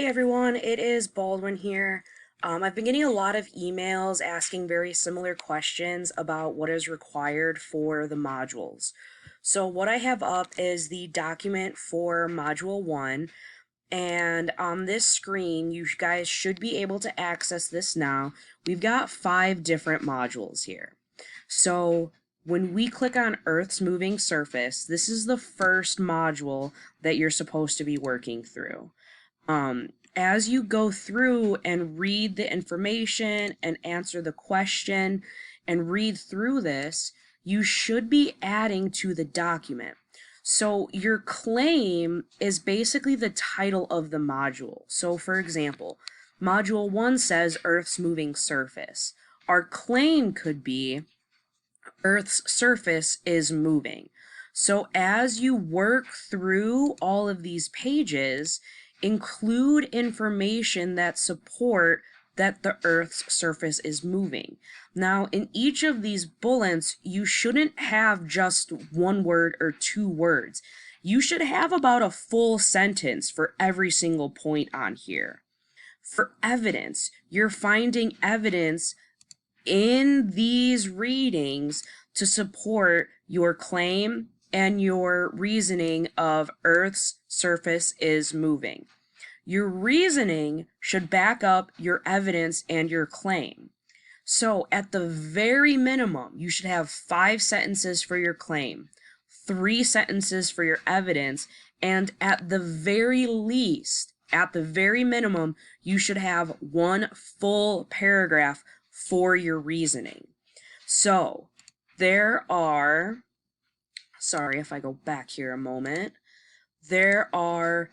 Hey everyone, it is Baldwin here. I've been getting a lot of emails asking very similar questions about what is required for the modules. So what I have up is the document for Module 1, and on this screen you guys should be able to access this now. We've got 5 different modules here. So when we click on Earth's moving surface, this is the first module that you're supposed to be working through. As you go through and read the information and answer the question and read through this, you should be adding to the document. So your claim is basically the title of the module. So for example, Module 1 says Earth's moving surface. Our claim could be Earth's surface is moving. So as you work through all of these pages, include information that support that the Earth's surface is moving. Now, in each of these bullets, you shouldn't have just one word or 2 words. You should have about a full sentence for every single point on here. For evidence, you're finding evidence in these readings to support your claim and your reasoning of Earth's surface is moving. Your reasoning should back up your evidence and your claim. So at the very minimum, you should have 5 sentences for your claim, 3 sentences for your evidence, and at the very least, at the very minimum, you should have 1 full paragraph for your reasoning. So there are, sorry if I go back here a moment, there are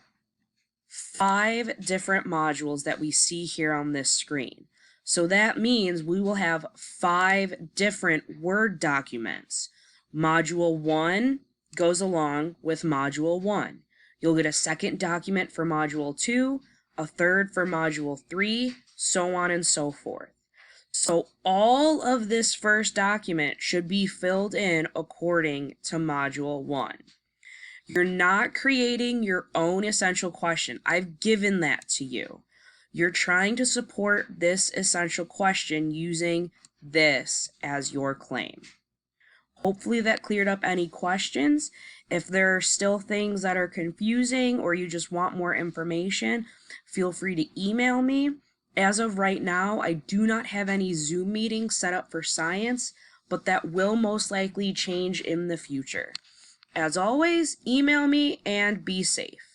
5 different modules that we see here on this screen. So that means we will have 5 different Word documents. Module 1 goes along with Module 1. You'll get a second document for Module 2, a third for Module 3, so on and so forth. So all of this first document should be filled in according to Module 1. You're not creating your own essential question. I've given that to you. You're trying to support this essential question using this as your claim. Hopefully that cleared up any questions. If there are still things that are confusing or you just want more information, feel free to email me. As of right now, I do not have any Zoom meetings set up for science, but that will most likely change in the future. As always, email me and be safe.